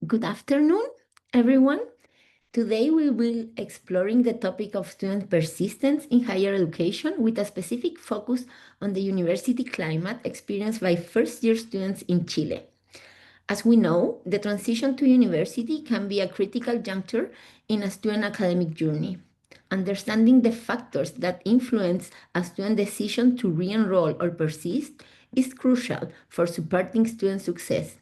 Good afternoon, everyone. Today we will be exploring the topic of student persistence in higher education with a specific focus on the university climate experienced by first-year students in Chile. As we know, the transition to university can be a critical juncture in a student academic journey. Understanding the factors that influence a student decision to re-enroll or persist is crucial for supporting student success.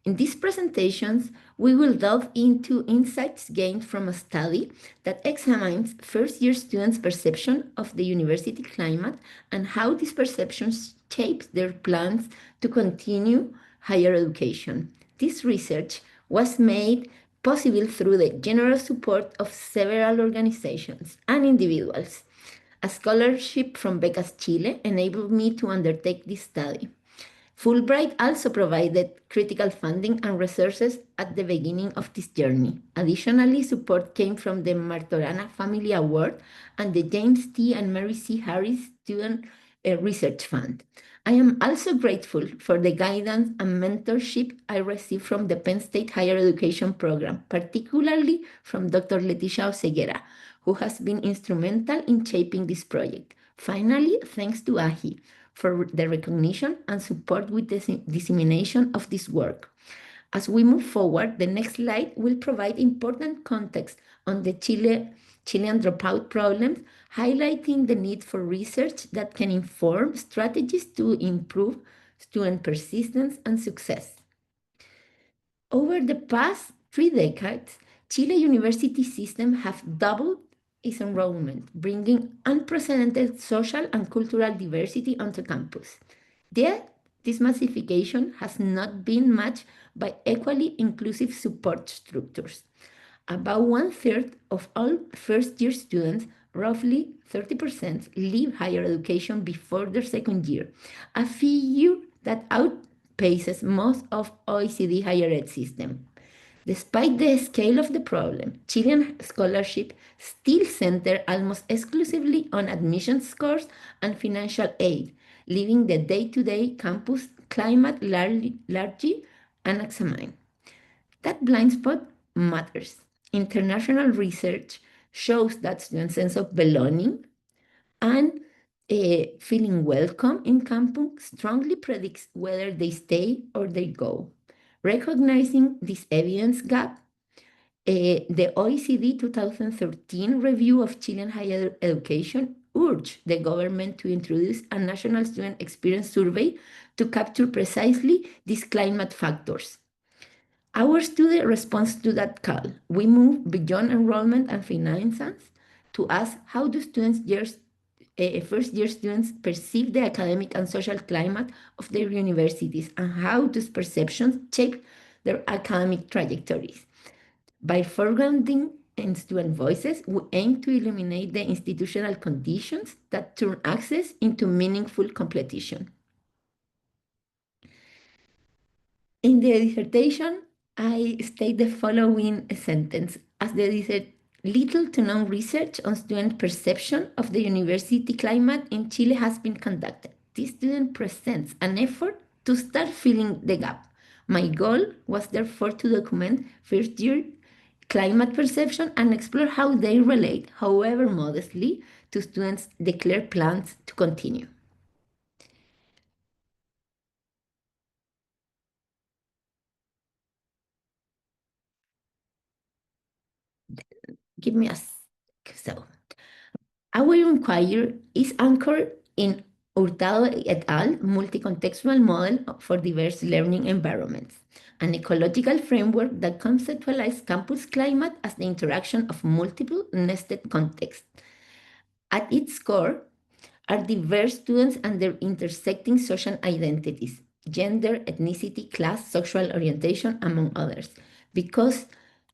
In these presentations, we will delve into insights gained from a study that examines first-year students' perception of the university climate and how these perceptions shape their plans to continue higher education. This research was made possible through the generous support of several organizations and individuals. A scholarship from Becas Chile enabled me to undertake this study. Fulbright also provided critical funding and resources at the beginning of this journey. Additionally, support came from the Martorana Family Award and the James T. and Mary C. Harris Student Research Fund. I am also grateful for the guidance and mentorship I received from the Penn State Higher Education Program, particularly from Dr. Leticia Oseguera, who has been instrumental in shaping this project. Finally, thanks to AAHHE for the recognition and support with the dissemination of this work. As we move forward, the next slide will provide important context on the Chilean dropout problems, highlighting the need for research that can inform strategies to improve student persistence and success. Over the past 3 decades, Chile university system have doubled its enrollment, bringing unprecedented social and cultural diversity onto campus. Yet, this massification has not been matched by equally inclusive support structures. About 1/3 of all first-year students, roughly 30%, leave higher education before their second year, a figure that outpaces most of OECD higher ed system. Despite the scale of the problem, Chilean scholarship still center almost exclusively on admission scores and financial aid, leaving the day-to-day campus climate largely unexamined. That blind spot matters. International research shows that student sense of belonging and feeling welcome in campus strongly predicts whether they stay or they go. Recognizing this evidence gap, the OECD 2013 review of Chilean higher education urged the government to introduce a national student experience survey to capture precisely these climate factors. Our study responds to that call. We move beyond enrollment and finances to ask how do first-year students perceive the academic and social climate of their universities and how those perceptions shape their academic trajectories. By foregrounding in student voices, we aim to eliminate the institutional conditions that turn access into meaningful competition. In the dissertation, I state the following sentence. As there is little to no research on student perception of the university climate in Chile has been conducted. This student presents an effort to start filling the gap. My goal was therefore to document first-year climate perception and explore how they relate, however modestly, to students' declared plans to continue. Give me a so. Our inquiry is anchored in Hurtado et al. Multi-contextual model for diverse learning environments, an ecological framework that conceptualizes campus climate as the interaction of multiple nested contexts. At its core are diverse students and their intersecting social identities, gender, ethnicity, class, sexual orientation, among others, because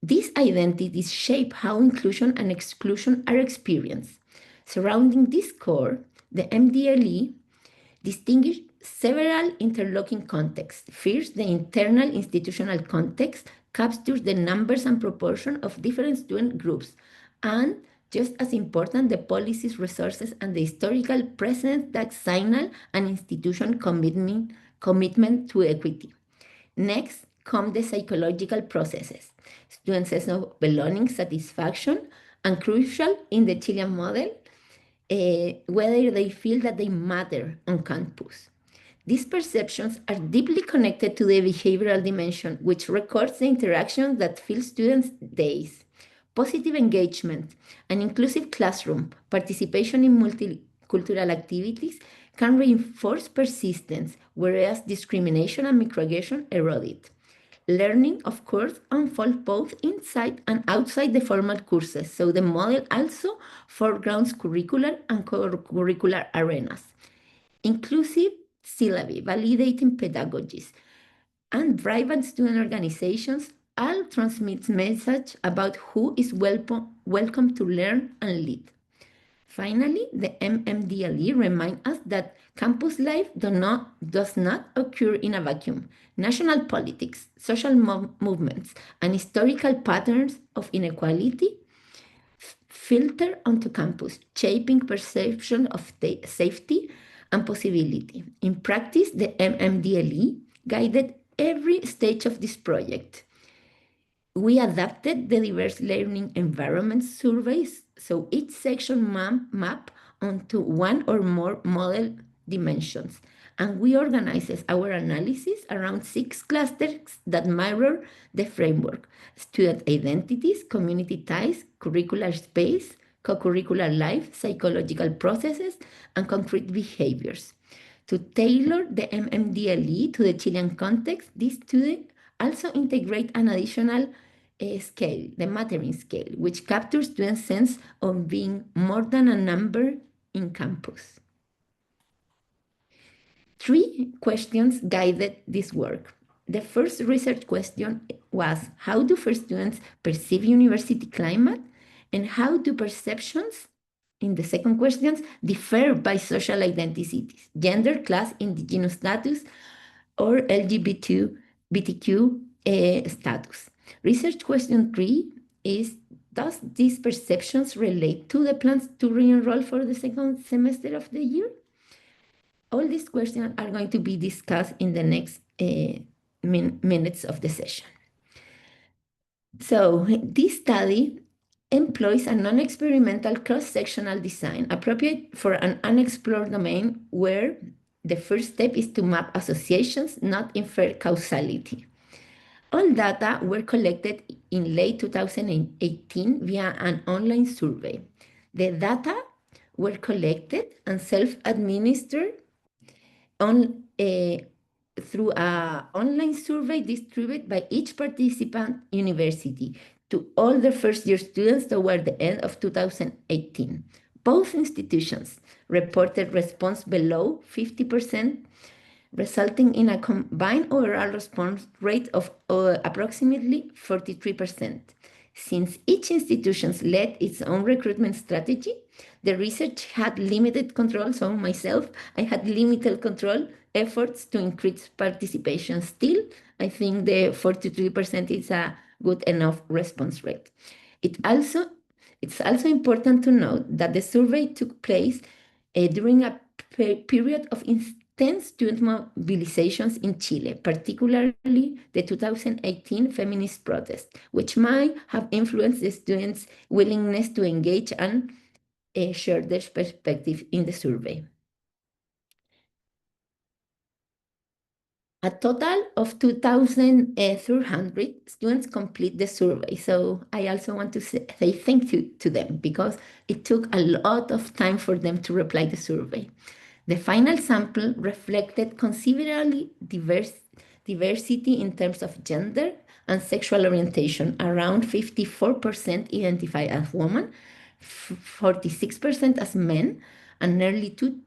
these identities shape how inclusion and exclusion are experienced. Surrounding this core, the MDLE distinguishes several interlocking contexts. First, the internal institutional context captures the numbers and proportion of different student groups, and just as important, the policies, resources, and the historical precedents that signal an institution commitment to equity. Next, come the psychological processes, students' sense of belonging, satisfaction, and crucial in the Chilean model, whether they feel that they matter on campus. These perceptions are deeply connected to the behavioral dimension, which records the interactions that fill students' days. Positive engagement, an inclusive classroom, participation in multicultural activities can reinforce persistence, whereas discrimination and microaggression erode it. Learning, of course, unfolds both inside and outside the formal courses, so the model also foregrounds curricular and co-curricular arenas. Inclusive syllabi, validating pedagogies, and vibrant student organizations all transmit message about who is welcome to learn and lead. Finally, the MMDLE reminds us that campus life does not occur in a vacuum. National politics, social movements, and historical patterns of inequality filter onto campus, shaping perception of safety and possibility. In practice, the MMDLE guided every stage of this project. We adapted the diverse learning environment surveys so each section map onto one or more model dimensions. And we organized our analysis around 6 clusters that mirror the framework: student identities, community ties, curricular space, co-curricular life, psychological processes, and concrete behaviors. To tailor the MMDLE to the Chilean context, this student also integrate an additional scale, the mattering scale, which captures students' sense of being more than a number in campus. 3 questions guided this work. The first research question was, how do first students perceive university climate? And how do perceptions, in the second question, differ by social identities, gender, class, indigenous status, or LGBTQ status? Research question 3 is, does these perceptions relate to the plans to re-enroll for the second semester of the year? All these questions are going to be discussed in the next minutes of the session. So this study employs a non-experimental cross-sectional design appropriate for an unexplored domain where the first step is to map associations, not infer causality. All data were collected in late 2018 via an online survey. The data were collected and self-administered through an online survey distributed by each participant university to all the first-year students toward the end of 2018. Both institutions reported response below 50%, resulting in a combined overall response rate of approximately 43%. Since each institution led its own recruitment strategy, the research had limited control, so myself, I had limited control efforts to increase participation. Still, I think the 43% is a good enough response rate. It's also important to note that the survey took place during a period of intense student mobilizations in Chile, particularly the 2018 feminist protest, which might have influenced the students' willingness to engage and share their perspective in the survey. A total of 2,300 students complete the survey. So I also want to say thank you to them because it took a lot of time for them to reply the survey. The final sample reflected considerably diversity in terms of gender and sexual orientation. Around 54% identify as women, 46% as men, and nearly 2%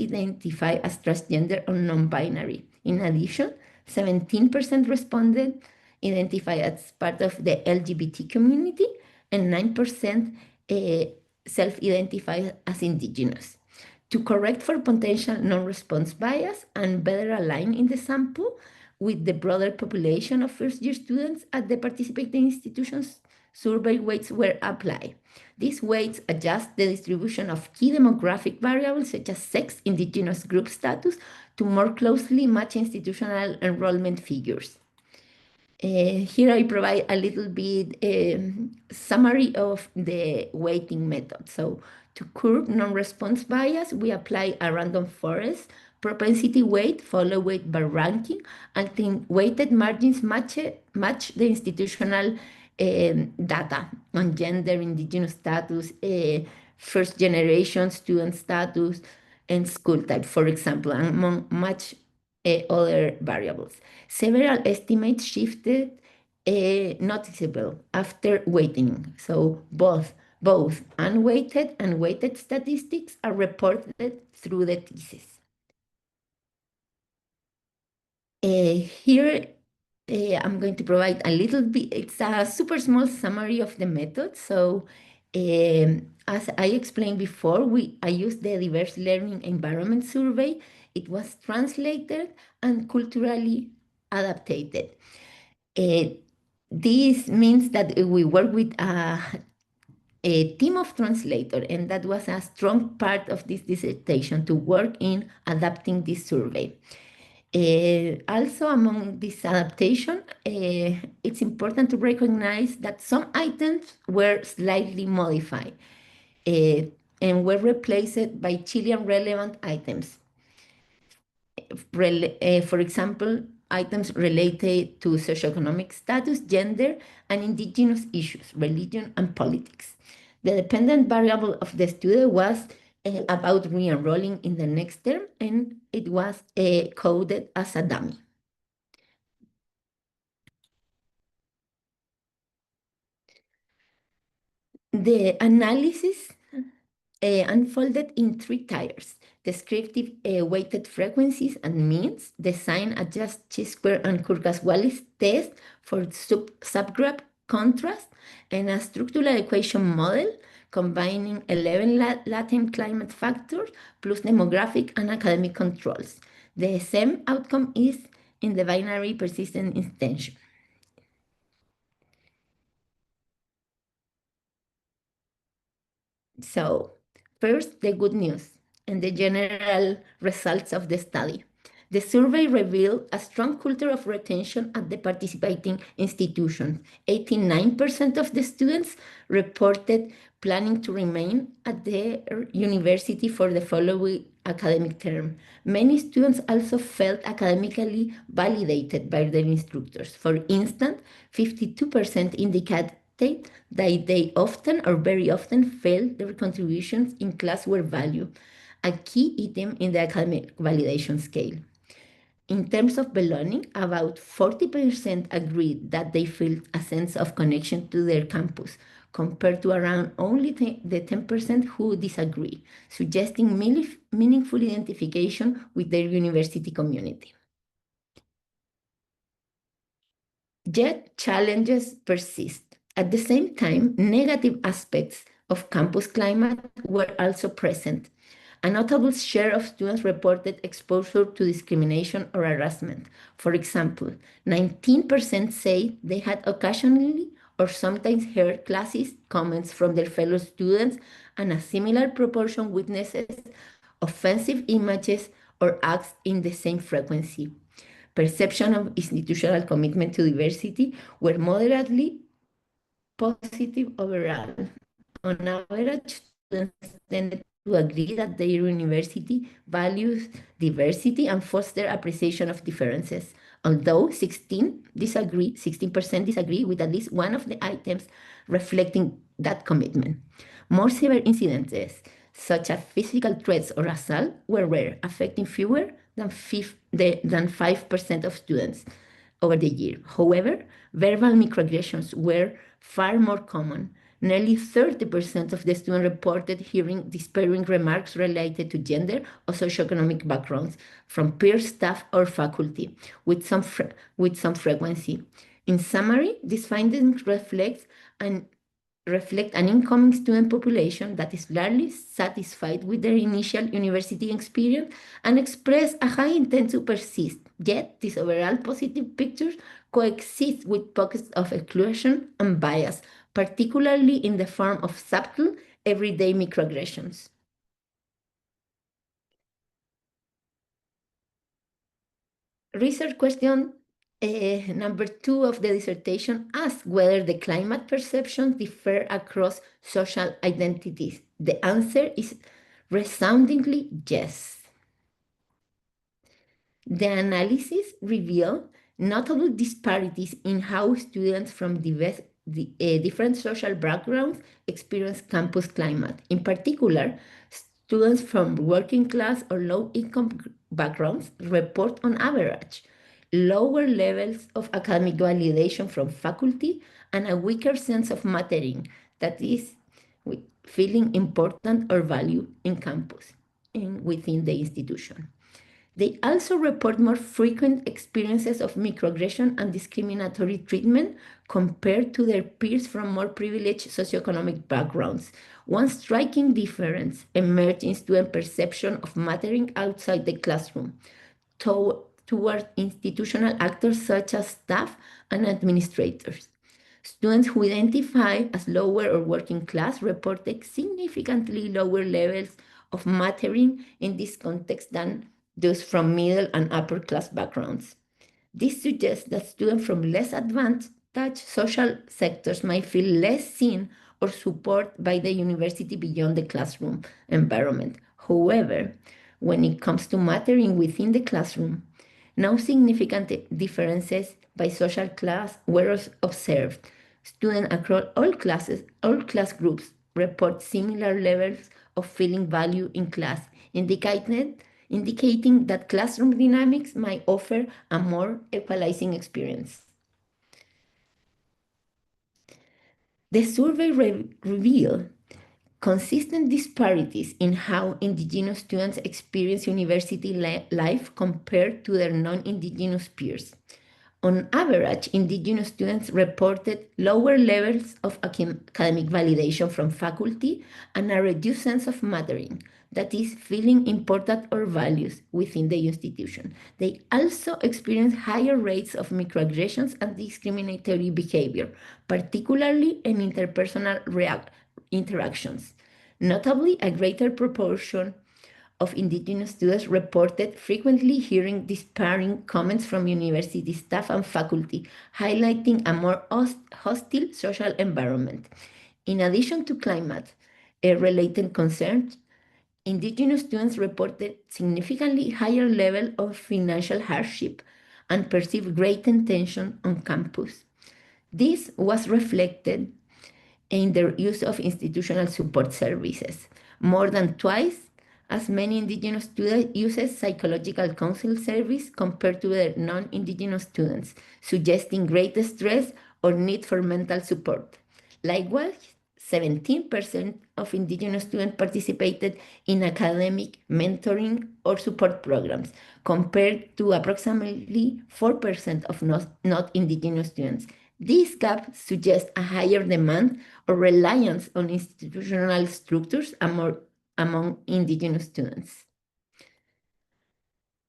identify as transgender or non-binary. In addition, 17% responded identify as part of the LGBT community, and 9% self-identify as indigenous. To correct for potential non-response bias and better align in the sample with the broader population of first-year students at the participating institutions, survey weights were applied. These weights adjust the distribution of key demographic variables such as sex, indigenous group status to more closely match institutional enrollment figures. Here I provide a little bit summary of the weighting method. So to curb non-response bias, we apply a random forest propensity weight followed by ranking until weighted margins match the institutional data on gender, indigenous status, first generation student status, and school type, for example, among much other variables. Several estimates shifted noticeable after weighting. So both unweighted and weighted statistics are reported through the thesis. Here, I'm going to provide a little bit, it's a super small summary of the method. So as I explained before, I used the diverse learning environment survey. It was translated and culturally adapted. This means that we work with a team of translators, and that was a strong part of this dissertation to work in adapting this survey. Also, among this adaptation, it's important to recognize that some items were slightly modified uh, and were replaced by Chilean relevant items. For example, items related to socioeconomic status, gender, and indigenous issues, religion, and politics. The dependent variable of the student was about re-enrolling in the next term, and it was coded as a dummy. The analysis unfolded in three tiers: descriptive weighted frequencies and means, design adjust chi-square and Kurkas-Wallis test for subgroup contrast, and a structural equation model combining 11 Latin climate factors plus demographic and academic controls. The same outcome is in the binary persistent extension. So, first, the good news and the general results of the study. The survey revealed a strong culture of retention at the participating institutions. 89% of the students reported planning to remain at the university for the following academic term. Many students also felt academically validated by their instructors. For instance, 52% indicated that they often or very often felt their contributions in class were valued, a key item in the academic validation scale. In terms of belonging, about 40% agreed that they felt a sense of connection to their campus, compared to around only the 10% who disagree, suggesting meaningful identification with their university community. Yet challenges persist. At the same time, negative aspects of campus climate were also present. A notable share of students reported exposure to discrimination or harassment. For example, 19% say they had occasionally or sometimes heard classist comments from their fellow students, and a similar proportion witnesses offensive images or acts in the same frequency. Perception of institutional commitment to diversity were moderately positive overall. On average, students tended to agree that their university values diversity and foster appreciation of differences, although 16% disagree with at least one of the items reflecting that commitment. More severe incidences, such as physical threats or assault, were rare, affecting fewer than 5% of students over the year. However, verbal microaggressions were far more common. Nearly 30% of the students reported hearing disparaging remarks related to gender or socioeconomic backgrounds from peer staff or faculty with some frequency. In summary, these findings reflect an incoming student population that is largely satisfied with their initial university experience and express a high intent to persist. Yet, these overall positive pictures coexist with pockets of exclusion and bias, particularly in the form of subtle, everyday microaggressions. Research question Number 2 of the dissertation asks whether the climate perceptions differ across social identities. The answer is resoundingly yes. The analysis revealed notable disparities in how students from different social backgrounds experience campus climate. In particular, students from working class or low-income backgrounds report on average lower levels of academic validation from faculty and a weaker sense of mattering, that is, feeling important or valued in campus and within the institution. They also report more frequent experiences of microaggression and discriminatory treatment compared to their peers from more privileged socioeconomic backgrounds. One striking difference emerged in student perception of mattering outside the classroom toward institutional actors such as staff and administrators. Students who identify as lower or working class reported significantly lower levels of mattering in this context than those from middle and upper class backgrounds. This suggests that students from less advantaged social sectors might feel less seen or supported by the university beyond the classroom environment. However, when it comes to mattering within the classroom, no significant differences by social class were observed. Students across all class groups report similar levels of feeling value in class, indicating that classroom dynamics might offer a more equalizing experience. The survey revealed consistent disparities in how indigenous students experience university life compared to their non-indigenous peers. On average, indigenous students reported lower levels of academic validation from faculty and a reduced sense of mattering, that is, feeling important or values within the institution. They also experienced higher rates of microaggressions and discriminatory behavior, particularly in interpersonal interactions. Notably, a greater proportion of indigenous students reported frequently hearing disparaging comments from university staff and faculty, highlighting a more hostile social environment. In addition to climate-related concerns, indigenous students reported significantly higher level of financial hardship and perceived greater tension on campus. This was reflected in their use of institutional support services. More than twice as many indigenous students uses psychological counsel service compared to their non-indigenous students, suggesting greater stress or need for mental support. Likewise, 17% of indigenous students participated in academic mentoring or support programs, compared to approximately 4% of not indigenous students. This gap suggests a higher demand or reliance on institutional structures among indigenous students.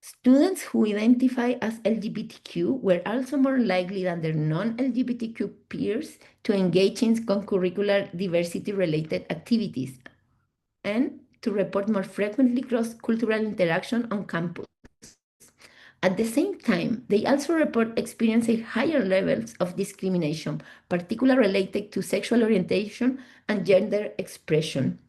Students who identify as LGBTQ were also more likely than their non-LGBTQ peers to engage in concurricular diversity-related activities and to report more frequently cross-cultural interaction on campus. At the same time, they also report experiencing higher levels of discrimination, particularly related to sexual orientation and gender expression.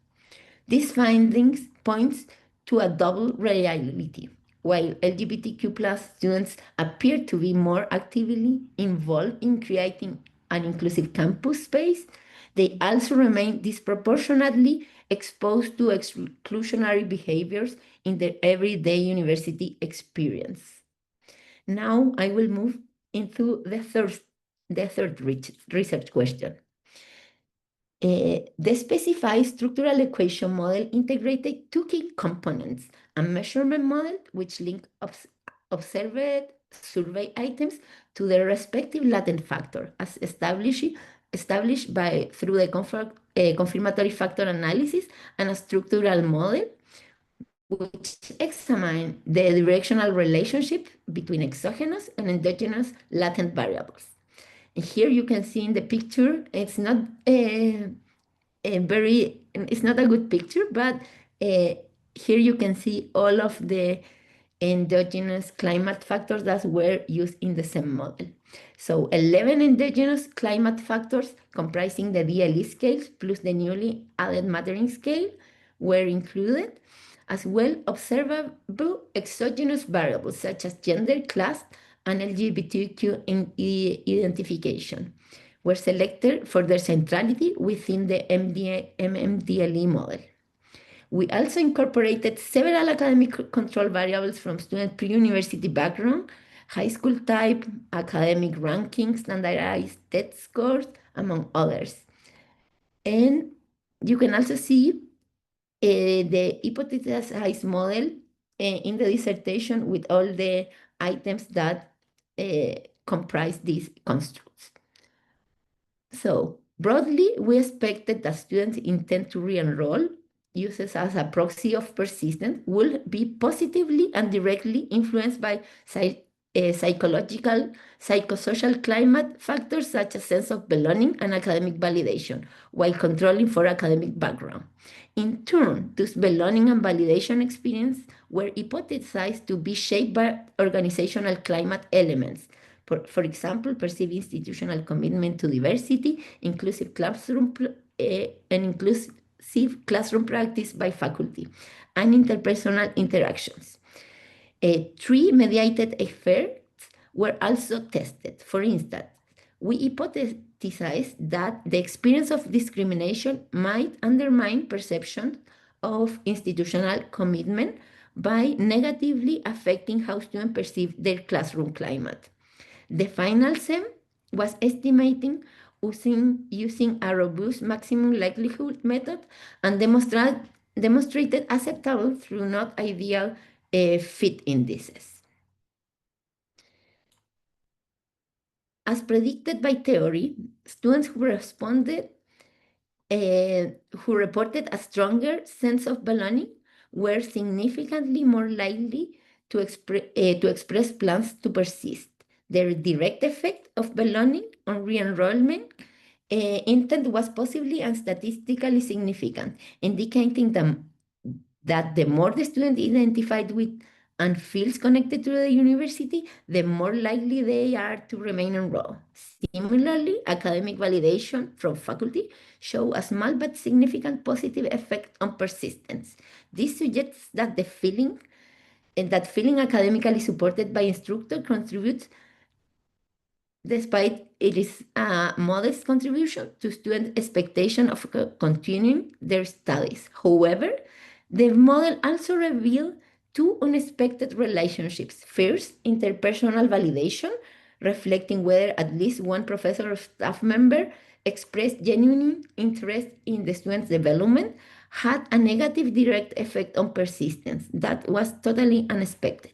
These findings point to a double reality. While LGBTQ students appear to be more actively involved in creating an inclusive campus space, they also remain disproportionately exposed to exclusionary behaviors in their everyday university experience. Now I will move into the third research question. The specified structural equation model integrated two key components: a measurement model, which linked observed survey items to their respective latent factor, as established through the confirmatory factor analysis, and a structural model, which examine the directional relationship between exogenous and endogenous latent variables. And here you can see in the picture, it's not it's not a good picture, but here you can see all of the endogenous climate factors that were used in the same model. So 11 endogenous climate factors comprising the DLE scales plus the newly added mattering scale were included, as well observable exogenous variables such as gender, class, and LGBTQ identification were selected for their centrality within the MMDLE model. We also incorporated several academic control variables from student pre-university background, high school type, academic ranking, standardized test scores, among others. And you can also see the hypothesized model in the dissertation with all the items that comprise these constructs. So broadly, we expected that students intend to re-enroll uses as a proxy of persistence will be positively and directly influenced by psychological, psychosocial climate factors such as sense of belonging and academic validation, while controlling for academic background. In turn, those belonging and validation experience were hypothesized to be shaped by organizational climate elements. For example, perceived institutional commitment to diversity, inclusive classroom practice by faculty, and interpersonal interactions. Tree-mediated effects were also tested. For instance, we hypothesized that the experience of discrimination might undermine perception of institutional commitment by negatively affecting how students perceive their classroom climate. The final SEM was estimating using a robust maximum likelihood method and demonstrated acceptable through not ideal fit indices. As predicted by theory, students who reported a stronger sense of belonging were significantly more likely to express plans to persist. The direct effect of belonging on re-enrollment intent was possibly and statistically significant, indicating that the more the student identified with and feels connected to the university, the more likely they are to remain enrolled. Similarly, academic validation from faculty show a small but significant positive effect on persistence. This suggests that feeling academically supported by instructor contributes, despite it is a modest contribution to student expectation of continuing their studies. However, the model also revealed two unexpected relationships. First, interpersonal validation, reflecting whether at least one professor or staff member expressed genuine interest in the student's development, had a negative direct effect on persistence. That was totally unexpected.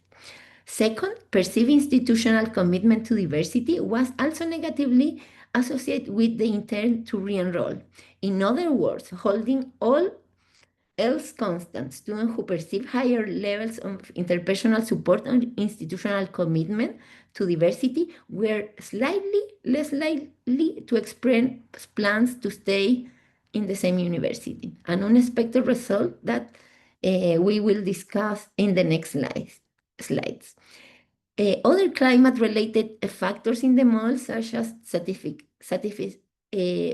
Second, perceived institutional commitment to diversity was also negatively associated with the intent to re-enroll. In other words, holding all else constant, students who perceive higher levels of interpersonal support and institutional commitment to diversity were slightly less likely to express plans to stay in the same university, an unexpected result that we will discuss in the next slides. Other climate-related factors in the model, such as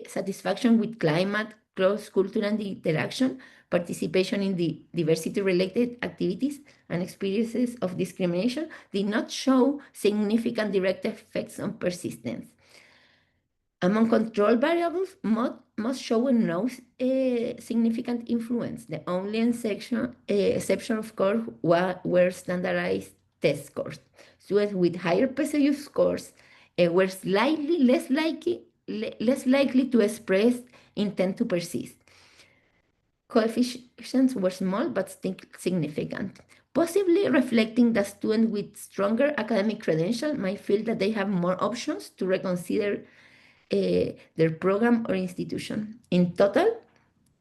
satisfaction with climate, cross-cultural interaction, participation in the diversity-related activities, and experiences of discrimination, did not show significant direct effects on persistence. Among control variables, most show no significant influence. The only exception, of course, were standardized test scores. Students with higher PSU scores were slightly less likely to express intent to persist. Coefficients were small but still significant, possibly reflecting that students with stronger academic credentials might feel that they have more options to reconsider their program or institution. In total,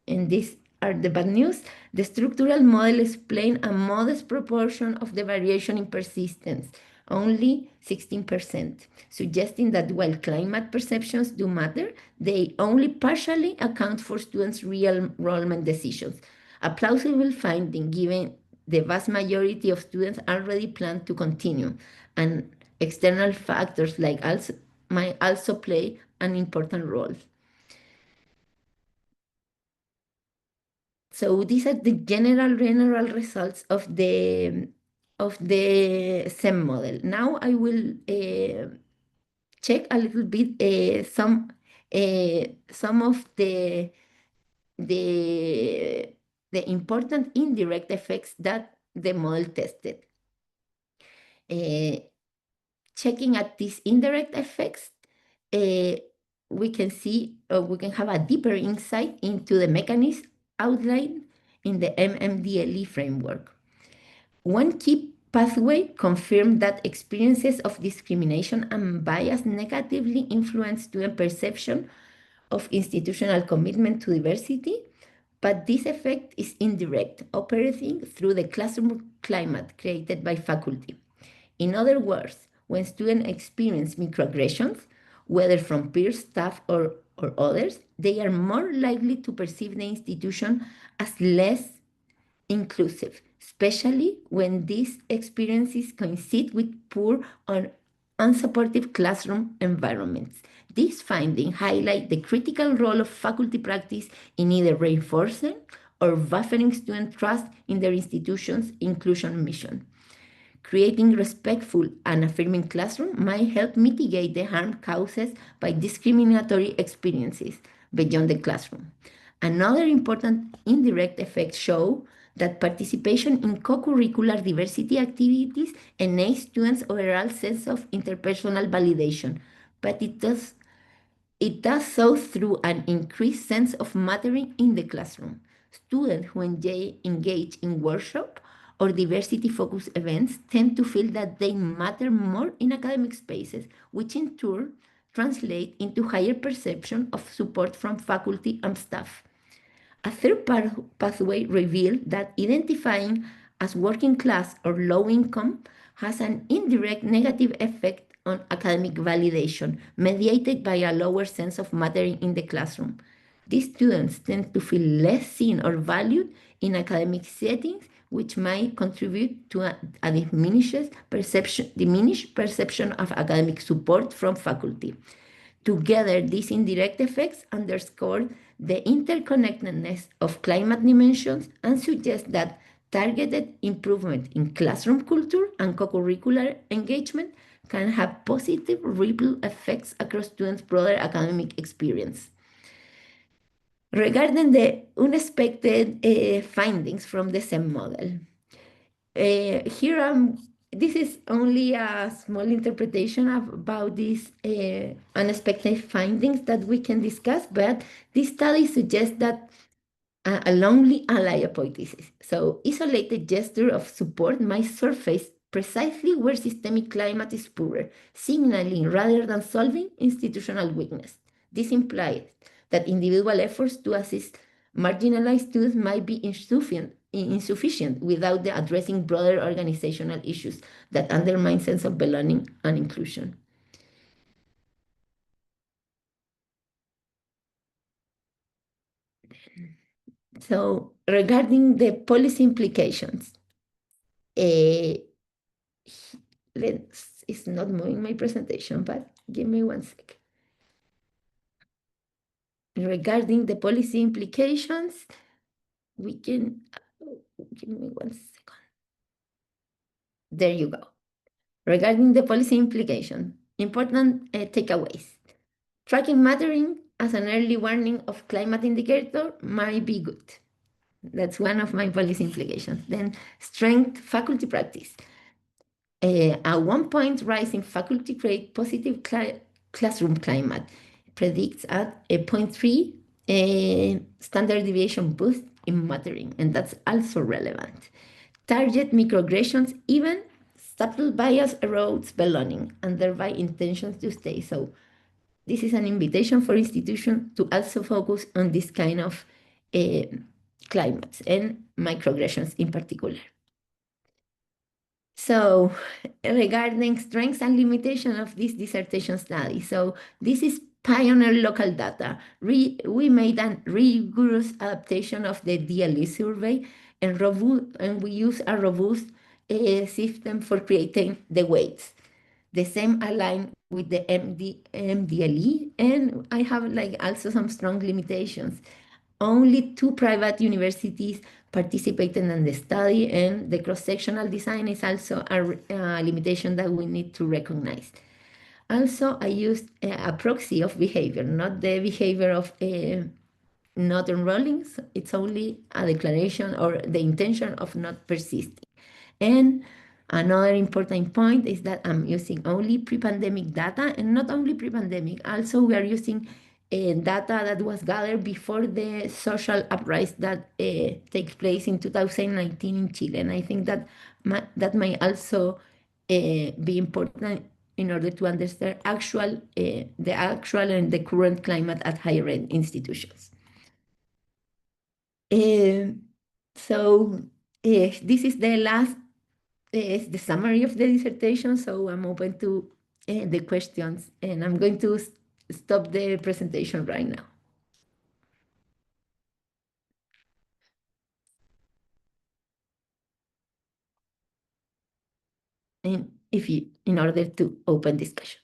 and these are the bad news, the structural model explains a modest proportion of the variation in persistence, only 16%, suggesting that while climate perceptions do matter, they only partially account for students' real enrollment decisions. A plausible finding given the vast majority of students already plan to continue, and external factors like also might also play an important role. So these are the general results of the SEM model. Now I will check a little bit some of the important indirect effects that the model tested. Checking at these indirect effects, we can see, we can have a deeper insight into the mechanism outlined in the MMDLE framework. One key pathway confirmed that experiences of discrimination and bias negatively influence student perception of institutional commitment to diversity, but this effect is indirect, operating through the classroom climate created by faculty. In other words, when students experience microaggressions, whether from peers, staff, or others, they are more likely to perceive the institution as less inclusive, especially when these experiences coincide with poor or unsupportive classroom environments. These findings highlight the critical role of faculty practice in either reinforcing or buffering student trust in their institution's inclusion mission. Creating respectful and affirming classroom might help mitigate the harm caused by discriminatory experiences beyond the classroom. Another important indirect effect show that participation in co-curricular diversity activities enables students' overall sense of interpersonal validation, but it does so through an increased sense of mattering in the classroom. Students who engage in workshop or diversity-focused events tend to feel that they matter more in academic spaces, which in turn translate into higher perception of support from faculty and staff. A third pathway revealed that identifying as working class or low income has an indirect negative effect on academic validation, mediated by a lower sense of mattering in the classroom. These students tend to feel less seen or valued in academic settings, which might contribute to a diminished perception of academic support from faculty. Together, these indirect effects underscore the interconnectedness of climate dimensions and suggest that targeted improvement in classroom culture and co-curricular engagement can have positive ripple effects across students' broader academic experience. Regarding the unexpected findings from the SEM model, this is only a small interpretation about these unexpected findings that we can discuss, but this study suggests that a lonely ally hypothesis, so isolated gesture of support, might surface precisely where systemic climate is poorer, signaling rather than solving institutional weakness. This implies that individual efforts to assist marginalized students might be insufficient without addressing broader organizational issues that undermine sense of belonging and inclusion. So regarding the policy implications, it's not moving my presentation, but give me 1 sec. Regarding the policy implications, we can, give me 1 second. There you go. Regarding the policy implication, important takeaways. Tracking mattering as an early warning of climate indicator might be good. That's one of my policy implications. Then strength faculty practice. At one point, rise in faculty grade positive classroom climate predicts at a 0.3 standard deviation boost in mattering, and that's also relevant. Target microaggressions, even subtle bias erodes belonging and thereby intentions to stay. So this is an invitation for institutions to also focus on this kind of climates and microaggressions in particular. So regarding strengths and limitations of this dissertation study, so this is pioneer local data. We made a rigorous adaptation of the DLE survey and we use a robust system for creating the weights. The same align with the MDLE, and I have like also some strong limitations. Only two private universities participated in the study, and the cross-sectional design is also a limitation that we need to recognize. Also, I used a proxy of behavior, not the behavior of not enrolling. It's only a declaration or the intention of not persisting. And another important point is that I'm using only pre-pandemic data, and not only pre-pandemic, also we are using data that was gathered before the social uprising that takes place in 2019 in Chile. And I think that that may also be important in order to understand the actual and the current climate at higher ed institutions. Um, so this is the last is the summary of the dissertation, so I'm open to the questions, and I'm going to stop the presentation right now. And in order to open discussion.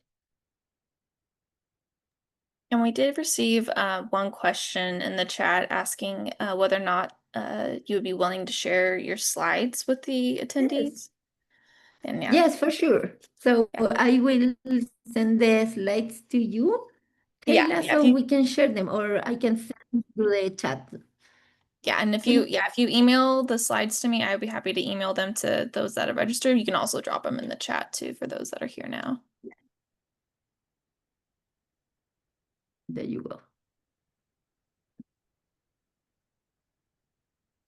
And we did receive one question in the chat asking whether or not you would be willing to share your slides with the attendees. And yeah. Yes, for sure. So I will send the slides to you, Kayla, so we can share them, or I can send through the chat. Yeah, and if you email the slides to me, I would be happy to email them to those that have registered. You can also drop them in the chat too for those that are here now. There you go.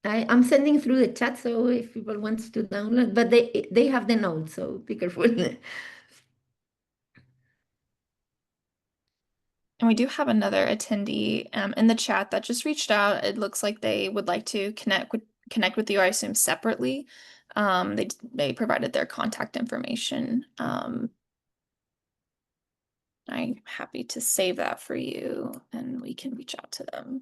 I'm sending through the chat, so if people want to download, but they have the notes, so be careful. And we do have another attendee in the chat that just reached out. It looks like they would like to connect with you, I assume, separately. They provided their contact information. I'm happy to save that for you, and we can reach out to them.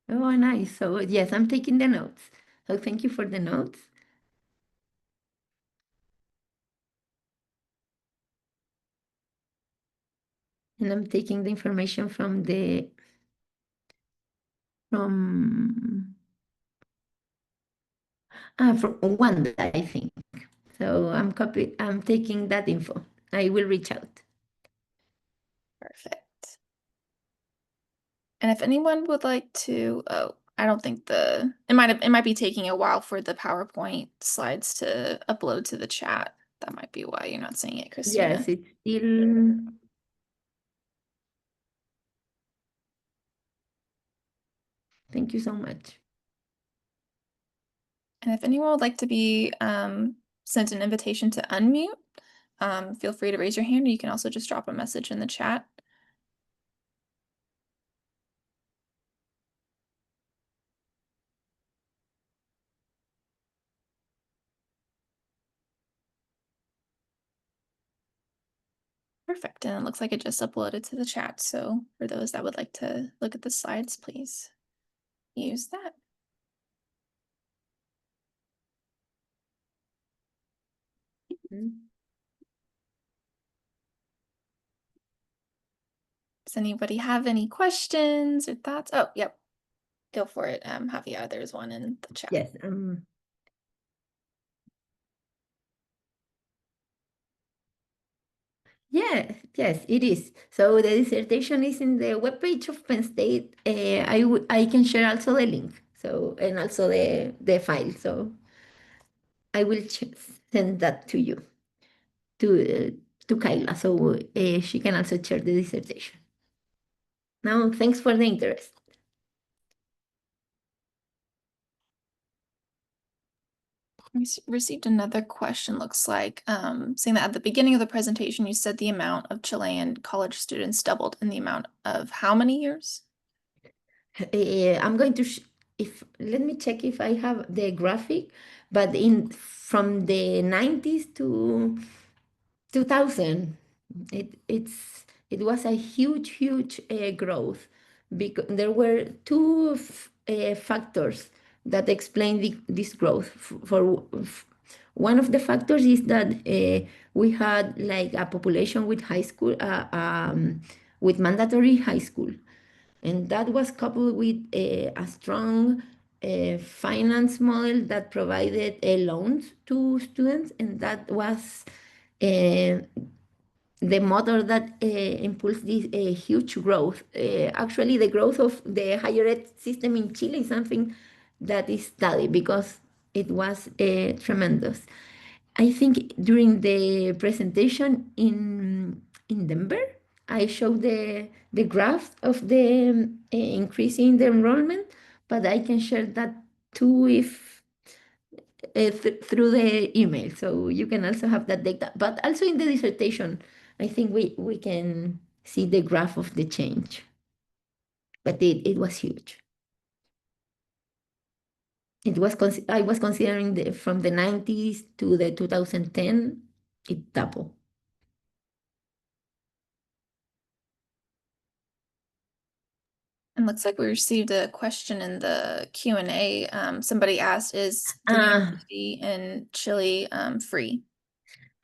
Oh, nice. So yes, I'm taking the notes. So thank you for the notes. And I'm taking the information from from Wanda, I think. So I'm taking that info. I will reach out. Perfect. And if anyone would like to, I don't think it might be taking a while for the PowerPoint slides to upload to the chat. That might be why you're not seeing it, Christina. Yes, it's still. Thank you so much. And if anyone would like to be sent an invitation to unmute, feel free to raise your hand, or you can also just drop a message in the chat. Perfect. And it looks like it just uploaded to the chat. So for those that would like to look at the slides, please use that. Does anybody have any questions or thoughts? Oh, yep. Go for it, Javiera. There's one in the chat. Yes. Yes, it is. So the dissertation is in the webpage of Penn State. I can share also the link. So and also the file. So I will send that to you, to Kayla, so she can also share the dissertation. Now, thanks for the interest. We received another question, looks like, saying that at the beginning of the presentation, you said the amount of Chilean college students doubled in the amount of how many years? I'm going to, let me check if I have the graphic, but from the 90s to 2000, it was a huge growth, because there were two factors that explain this growth. One of the factors is that we had like a population with high school, with mandatory high school, and that was coupled with a strong finance model that provided loans to students, and that was uh, the motor that impulsed this huge growth. Actually, the growth of the higher ed system in Chile is something that is studied because it was tremendous. I think during the presentation in Denver, I showed the graph of the increase in the enrollment, but I can share that too if through the email. So you can also have that data. But also in the dissertation, I think we can see the graph of the change. But it was huge. I was considering from the 90s to the 2010, it doubled. And looks like we received a question in the Q&A. Somebody asked, is the Ah, university in Chile free?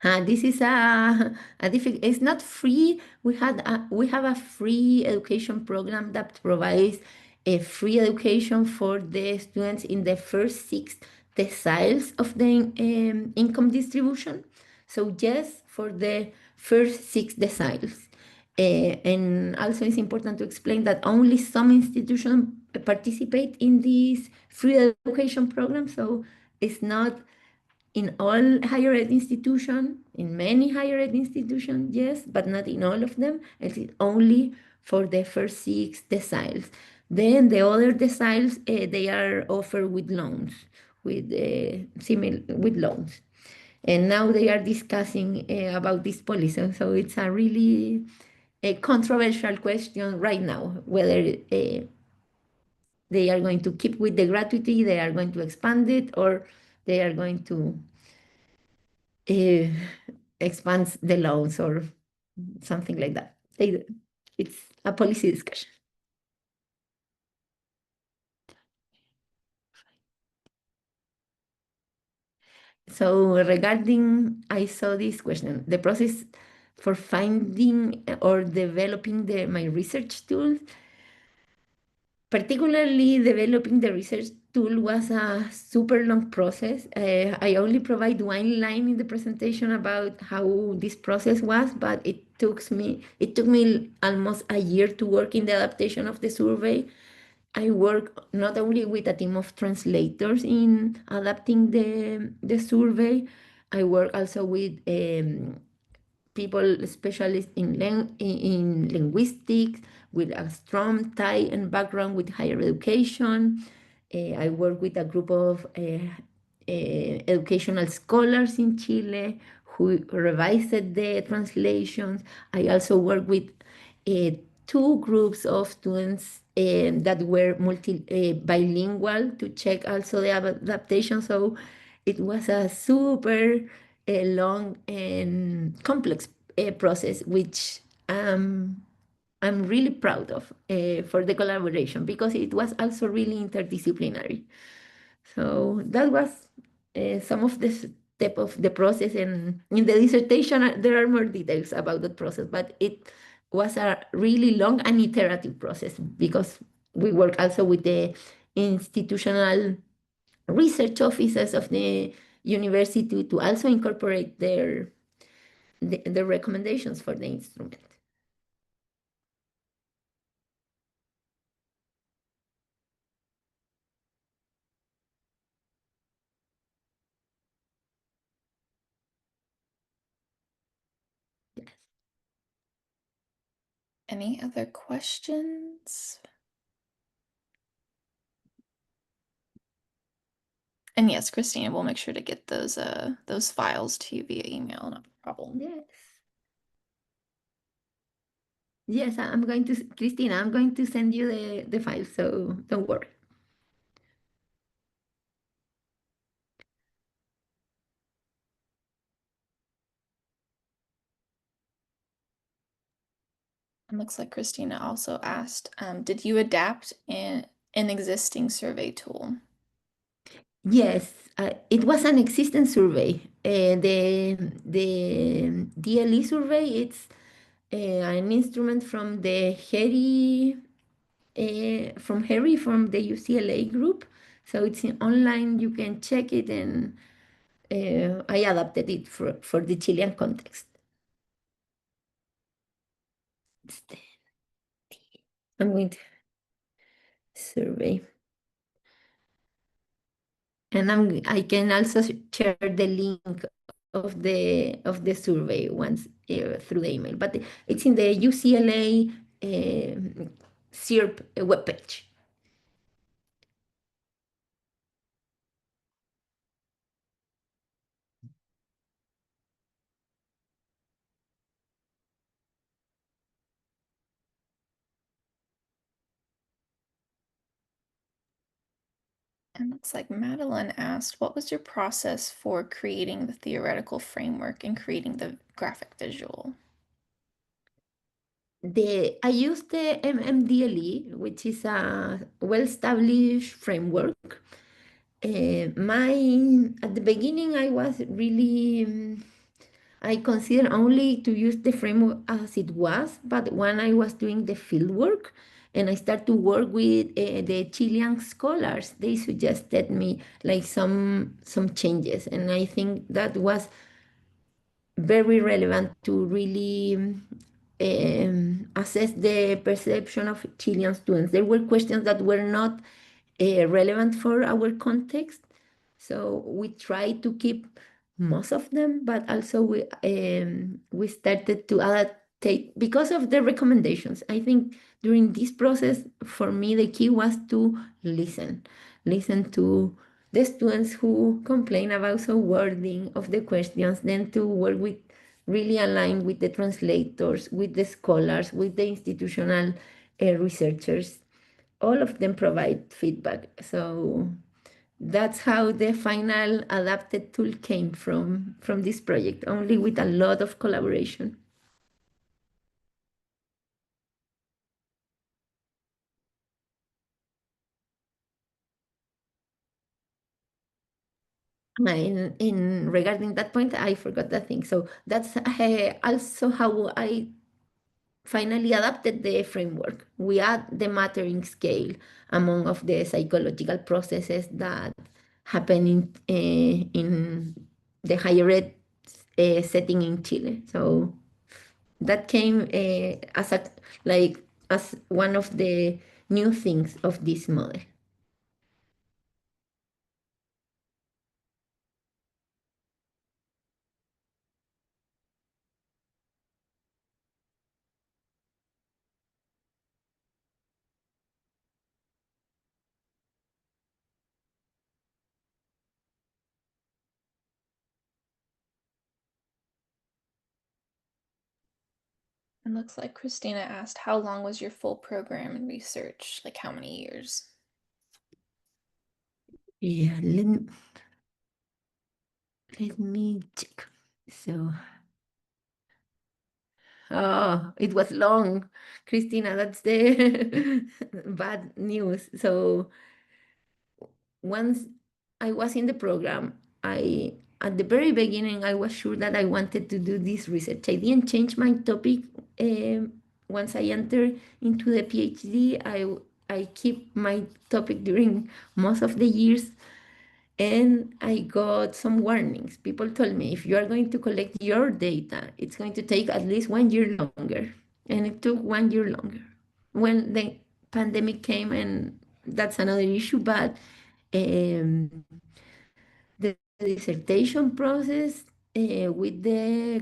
this is a difficult. It's not free. We have a free education program that provides a free education for the students in the first six deciles of the income distribution. So yes, for the first six deciles. And also it's important to explain that only some institutions participate in this free education program. So it's not in all higher ed institutions, in many higher ed institutions, yes, but not in all of them. It's only for the first six deciles. Then the other deciles, they are offered with loans, with with loans. And now they are discussing about this policy. So it's a really a controversial question right now, whether they are going to keep with the gratuity, they are going to expand it, or they are going to uh, expands the loans or something like that. It's a policy discussion. So regarding, I saw this question, the process for finding or developing my research tools, particularly developing the research tool was a super long process. I only provide one line in the presentation about how this process was, but it took me almost a year to work in the adaptation of the survey. I work not only with a team of translators in adapting the survey, I work also with people specialists in linguistics with a strong tie and background with higher education. I work with a group of educational scholars in Chile who revised the translations. I also work with uh, two groups of students that were bilingual to check also the adaptation. So it was a super long and complex process, which I'm really proud of for the collaboration because it was also really interdisciplinary. So that was some of the step of the process, and in the dissertation there are more details about the process, but it was a really long and iterative process because we work also with the institutional research offices of the university to also incorporate their recommendations for the instrument. Yes. Any other questions? And yes, Christina, we'll make sure to get those files to you via email, no problem. Yes. Yes, I'm going to, Christina, I'm going to send you the file, so don't worry. And looks like Christina also asked, did you adapt an existing survey tool? Yes, it was an existing survey. The DLE survey, it's an instrument from the Harry, from the UCLA group. So it's online, you can check it, and I adapted it for the Chilean context. It's I'm going to survey. And I can also share the link of the survey once through the email, but it's in the UCLA SERP webpage. And looks like Madeline asked, what was your process for creating the theoretical framework and creating the graphic visual? I used the MMDLE, which is a well-established framework. At the beginning, I was really I consider only to use the framework as it was, but when I was doing the field work and I started to work with the Chilean scholars, they suggested me like some changes, and I think that was very relevant to really assess the perception of Chilean students. There were questions that were not relevant for our context, so we try to keep most of them, but also we started to adaptate because of the recommendations. I think during this process, for me, the key was to listen to the students who complain about some wording of the questions, then to work with really align with the translators, with the scholars, with the institutional researchers. All of them provide feedback. So that's how the final adapted tool came from this project, only with a lot of collaboration. In regarding that point, I forgot that thing. So that's also how I finally adapted the framework. We add the mattering scale among of the psychological processes that happen in the higher ed setting in Chile. So that came as one of the new things of this model. And looks like Christina asked, how long was your full program in research? Like how many years? Yeah, let me check. So, oh, it was long, Christina. That's the bad news. So once I was in the program, I at the very beginning I was sure that I wanted to do this research. I didn't change my topic once I entered into the PhD. I keep my topic during most of the years, and I got some warnings. People told me if you are going to collect your data, it's going to take at least 1 year longer, and it took 1 year longer. When the pandemic came, and that's another issue, but um, the dissertation process with the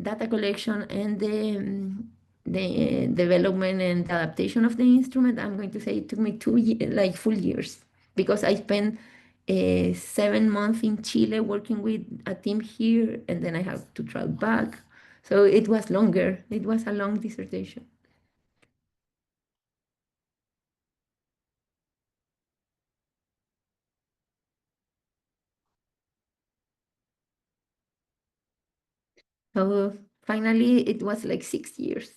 data collection and the development and adaptation of the instrument, I'm going to say it took me like full years, because I spent 7 months in Chile working with a team here, and then I have to travel back. So it was longer. It was a long dissertation. So finally, it was like 6 years.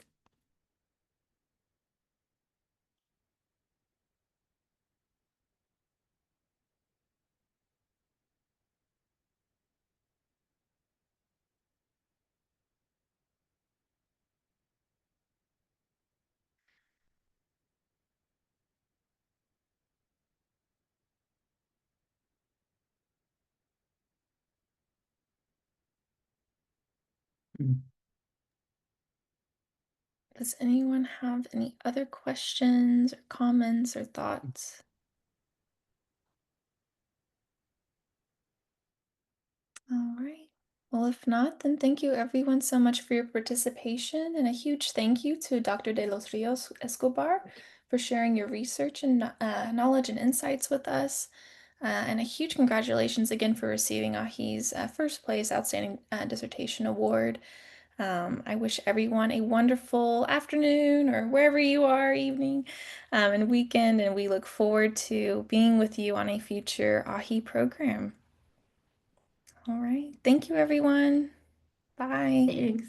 Mm. Does anyone have any other questions or comments or thoughts? All right. Well, if not, then thank you everyone so much for your participation, and a huge thank you to Dr. De los Rios Escobar for sharing your research and knowledge and insights with us. And a huge congratulations again for receiving AAHHE's first place Outstanding Dissertation Award. I wish everyone a wonderful afternoon or wherever you are, evening and weekend, and we look forward to being with you on a future AAHHE program. All right. Thank you, everyone. Bye. Thanks.